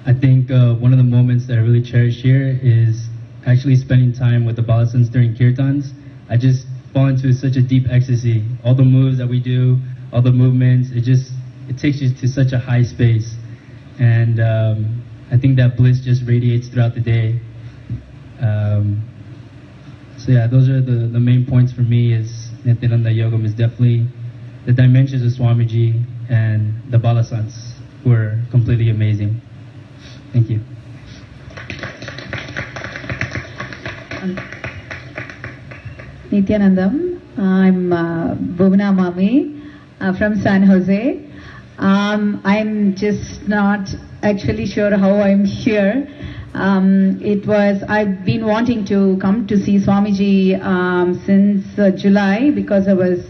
I think one of the moments that I really cherish here is actually spending time with the Balasans during kirtans. I just fall into such a deep ecstasy. All the moves that we do, all the movements, it takes you to such a high space. And I think that bliss just radiates throughout the day. So yeah, those are the main points for me. Is Nithyananda Yogam is definitely the dimensions of Swamiji and the Balasans, who are completely amazing. Thank you. Nithyanandam, I'm Bhuvana Mami from San Jose. I'm just not actually sure how I'm here. I've been wanting to come to see Swamiji since July, because I was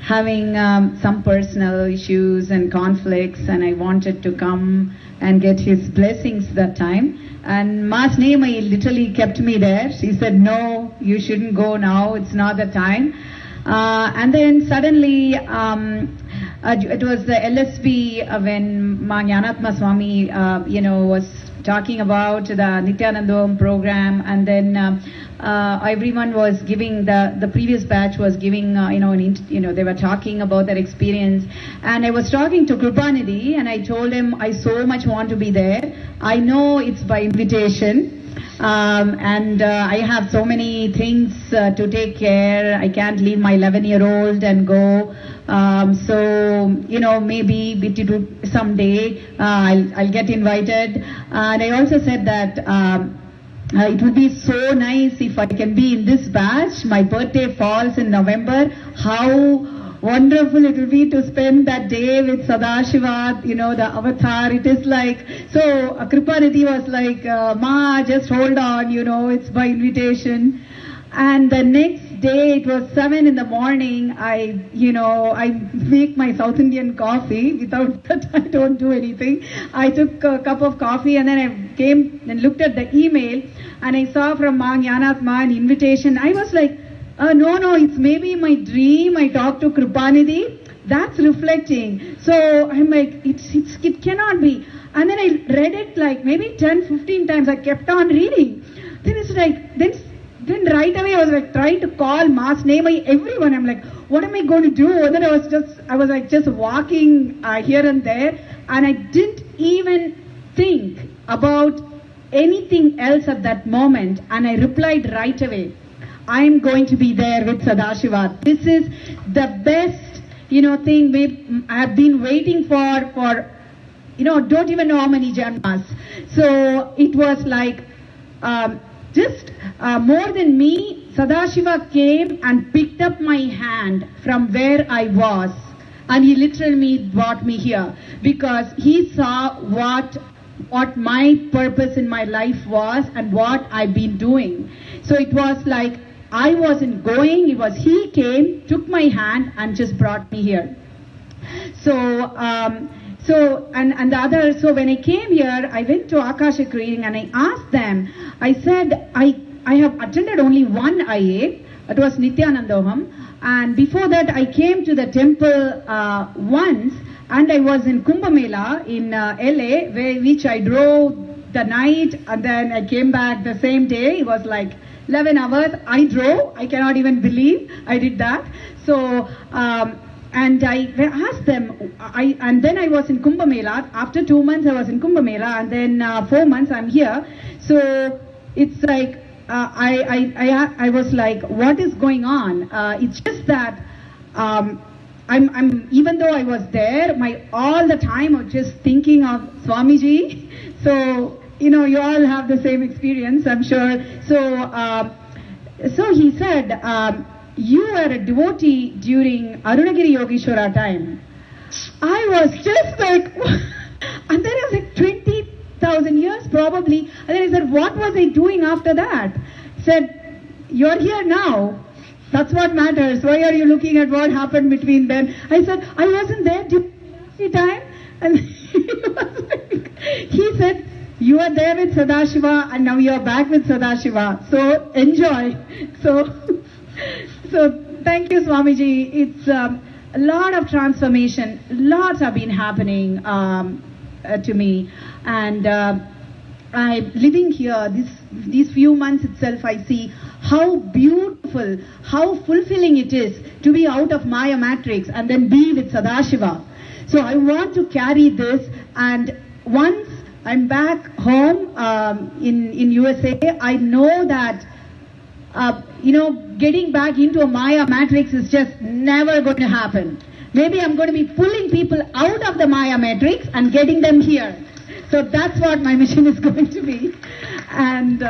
having some personal issues and conflicts, and I wanted to come and get his blessings that time. And Ma's name literally kept me there. She said, no, you shouldn't go now, it's not the time. And then suddenly, it was the LSB when Ma Jnanatma Swami, was talking about the Nithyanandam program, and then everyone was giving, the previous batch was giving, they were talking about their experience. And I was talking to Kripanidhi, and I told him, I so much want to be there. I know it's by invitation. And I have so many things to take care. I can't leave my 11-year-old and go. So, maybe someday I'll get invited. And I also said that it would be so nice if I can be in this batch. My birthday falls in November. How wonderful it will be to spend that day with Sadashiva, the avatar. It is like, so Kripanidhi was like, Ma, just hold on, it's by invitation. And the next day, it was 7 in the morning, I make my South Indian coffee. Without that, I don't do anything. I took a cup of coffee, and then I came and looked at the email, and I saw from Ma Jnanatma an invitation. I was like, no, it's maybe my dream. I talked to Kripanidhi. That's reflecting. So I'm like, it cannot be. And then I read it like maybe 10, 15 times. I kept on reading. Then it's like, then right away I was like trying to call Ma's name, everyone. I'm like, what am I going to do? And then I was just walking here and there, and I didn't even think about anything else at that moment. And I replied right away, I'm going to be there with Sadashiva. This is the best, thing I've been waiting for, don't even know how many janmas. So it was like, more than me, Sadashiva came and picked up my hand from where I was. And he literally brought me here, because he saw what my purpose in my life was and what I've been doing. So it was like, I wasn't going, it was he came, took my hand and just brought me here. So when I came here, I went to Akashic reading and I asked them, I said, I have attended only one IA, it was Nithyanandam, and before that I came to the temple once, and I was in Kumbh Mela in LA, which I drove the night, and then I came back the same day. It was like 11 hours I drove. I cannot even believe I did that. So, and I asked them, and then I was in Kumbh Mela. After 2 months I was in Kumbh Mela, and then 4 months I'm here. So it's like, I was like, what is going on? It's just that, I'm even though I was there, all the time I was just thinking of Swamiji. So, you all have the same experience, I'm sure. So he said, you were a devotee during Arunagiri Yogeshwara time. I was just like, and then I was like 20,000 years probably. And then he said, what was I doing after that? He said, you're here now. That's what matters. Why are you looking at what happened between then? I said, I wasn't there during the time. And he said, you are there with Sadashiva and now you are back with Sadashiva. So enjoy. So thank you, Swamiji. It's a lot of transformation. Lots have been happening. to me. And I'm living here, these few months itself, I see how beautiful, how fulfilling it is to be out of Maya matrix and then be with Sadashiva. So I want to carry this, and once I'm back home in USA, I know that getting back into a Maya matrix is just never going to happen. Maybe I'm going to be pulling people out of the Maya matrix and getting them here. So that's what my mission is going to be. And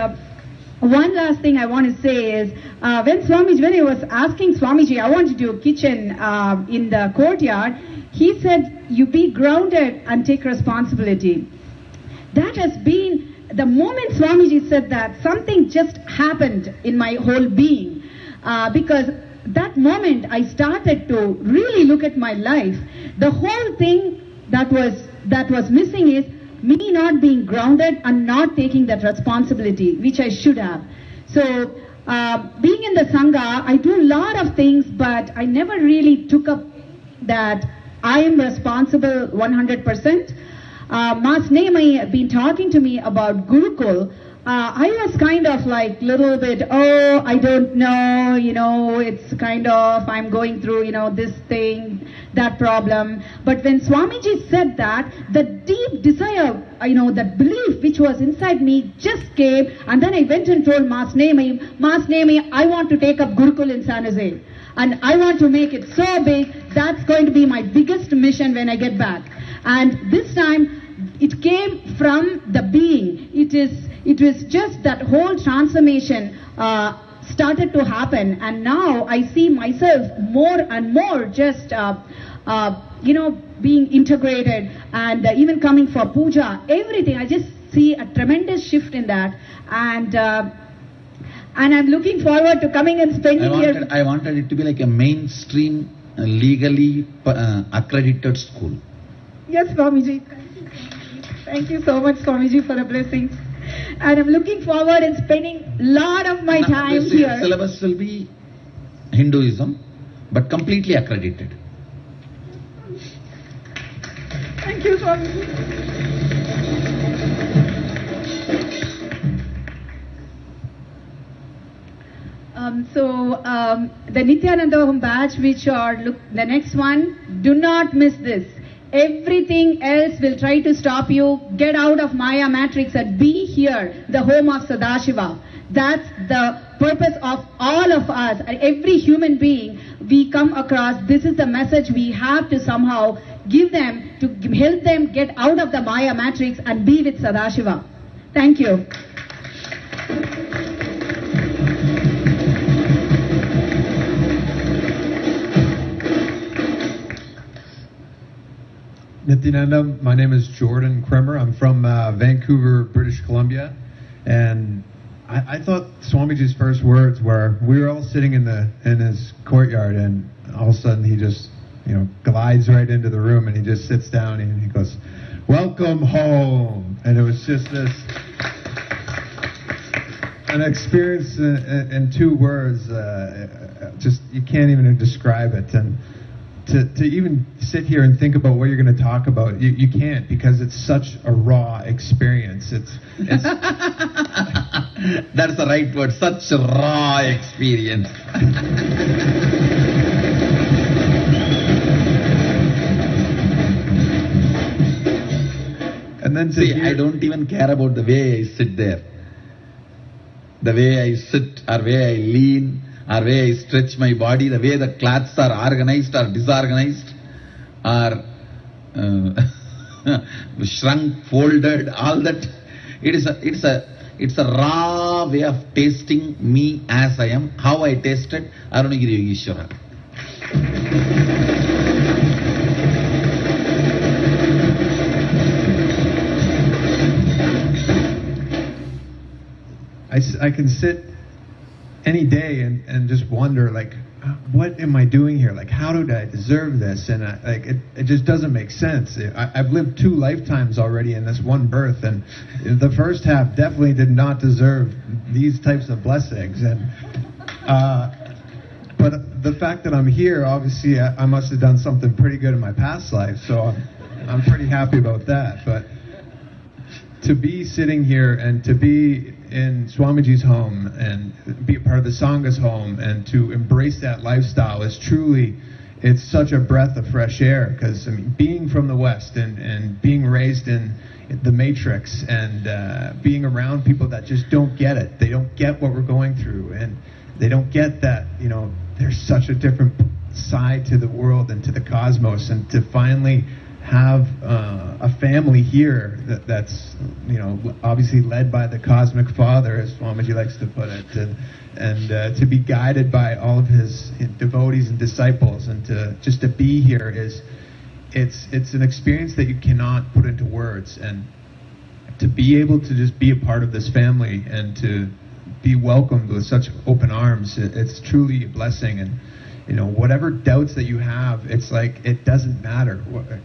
one last thing I want to say is, when I was asking Swamiji, I want to do a kitchen in the courtyard, he said, you be grounded and take responsibility. That has been, the moment Swamiji said that, something just happened in my whole being. Because that moment I started to really look at my life. The whole thing that was missing is me not being grounded and not taking that responsibility, which I should have. So, being in the Sangha, I do a lot of things, but I never really took up that I am responsible 100%. Mas Nehemai have been talking to me about Gurukul. I was kind of like little bit, I don't know, it's kind of, I'm going through, this thing, that problem. But when Swamiji said that, the deep desire, that belief which was inside me just came, and then I went and told Mas Nehemai, I want to take up Gurukul in San Jose. And I want to make it so big, that's going to be my biggest mission when I get back. And this time, it came from the being. It was just that whole transformation started to happen, and now I see myself more and more just being integrated, and even coming for puja, everything. I just see a tremendous shift in that, and I'm looking forward to coming and spending here. I wanted it to be like a mainstream, legally accredited school. Yes, Swamiji. Thank you so much, Swamiji, for the blessings. And I'm looking forward and spending a lot of my time here. The syllabus will be Hinduism, but completely accredited. Thank you, Swamiji. The Nithyanandam batch, which are the next one, do not miss this. Everything else will try to stop you. Get out of Maya matrix and be here, the home of Sadashiva. That's the purpose of all of us. Every human being we come across, this is the message we have to somehow give them, to help them get out of the Maya matrix and be with Sadashiva. Thank you. Nithyanandam, my name is Jordan Kremer. I'm from Vancouver, British Columbia, and I thought Swamiji's first words were, we were all sitting in his courtyard, and all of a sudden he just glides right into the room, and he just sits down and he goes, "Welcome home," and it was just an experience in 2 words. Just you can't even describe it, and to even sit here and think about what you're going to talk about, you can't, because it's such a raw experience. It's That's the right word, such a raw experience. And then I don't even care about the way I sit there. The way I sit, or way I lean, or way I stretch my body, the way the cloths are organized or disorganized, or shrunk, folded, all that. It's a raw way of tasting me as I am. How I tasted Arunagiri Yogeshwara. I can sit any day and just wonder, like, what am I doing here? Like, how did I deserve this? And it just doesn't make sense. I've lived 2 lifetimes already in this one birth, and the first half definitely did not deserve these types of blessings. And but the fact that I'm here, obviously, I must have done something pretty good in my past life. So I'm pretty happy about that. But to be sitting here and to be in Swamiji's home and be a part of the Sangha's home and to embrace that lifestyle is truly, it's such a breath of fresh air. Because I mean, being from the West and being raised in the Matrix and being around people that just don't get it. They don't get what we're going through, and they don't get that, you know, there's such a different side to the world and to the cosmos, and to finally have a family here that's, you know, obviously led by the Cosmic Father, as Swamiji likes to put it, and to be guided by all of his devotees and disciples, and to be here is, it's an experience that you cannot put into words. And to be able to just be a part of this family and to be welcomed with such open arms, it's truly a blessing. And you know, whatever doubts that you have, it's like, it doesn't matter.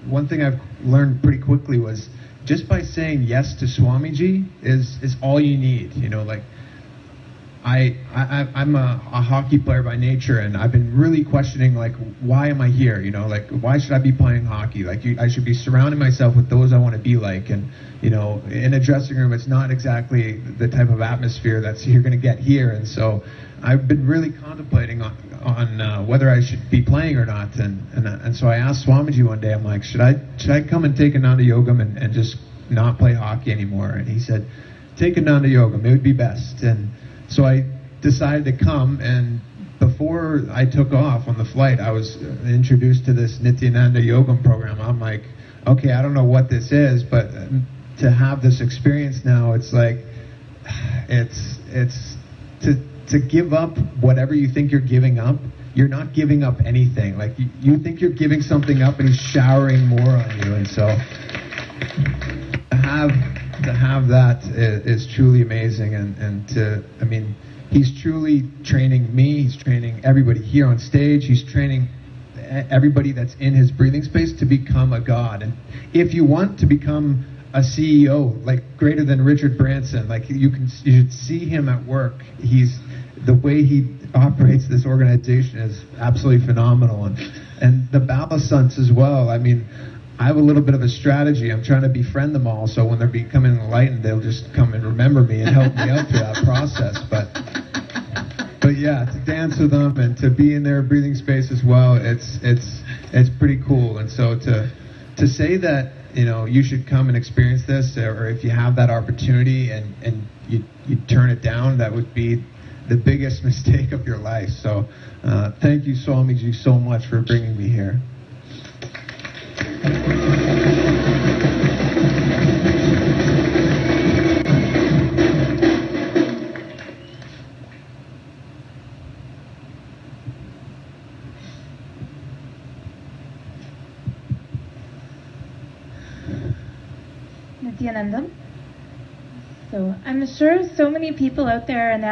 One thing I've learned pretty quickly was just by saying yes to Swamiji is all you need. You know, like I'm a hockey player by nature, and I've been really questioning, like, why am I here? You know, like, why should I be playing hockey? Like, I should be surrounding myself with those I want to be like. And you know, in a dressing room, it's not exactly the type of atmosphere that's you're going to get here. And so I've been really contemplating on whether I should be playing or not. And so I asked Swamiji one day, I'm like, should I come and take Ananda Yogam and just not play hockey anymore? And he said, take Ananda Yogam, it would be best. And so I decided to come, and before I took off on the flight, I was introduced to this Nithyananda Yogam program. I'm like, okay, I don't know what this is, but to have this experience now, it's like, it's to give up whatever you think you're giving up. You're not giving up anything. Like, you think you're giving something up, and he's showering more on you. And so to have that is truly amazing. And I mean, he's truly training me. He's training everybody here on stage. He's training everybody that's in his breathing space to become a god. And if you want to become a CEO, like greater than Richard Branson, like you should see him at work. The way he operates this organization is absolutely phenomenal. And the Balasants as well. I mean, I have a little bit of a strategy. I'm trying to befriend them all, so when they're becoming enlightened, they'll just come and remember me and help me out through that process. But yeah, to dance with them and to be in their breathing space as well, it's pretty cool. And so to say that, you know, you should come and experience this, or if you have that opportunity and you turn it down, that would be the biggest mistake of your life. So thank you, Swamiji, so much for bringing me here. Nithyanandam. So I'm sure so many people out there are now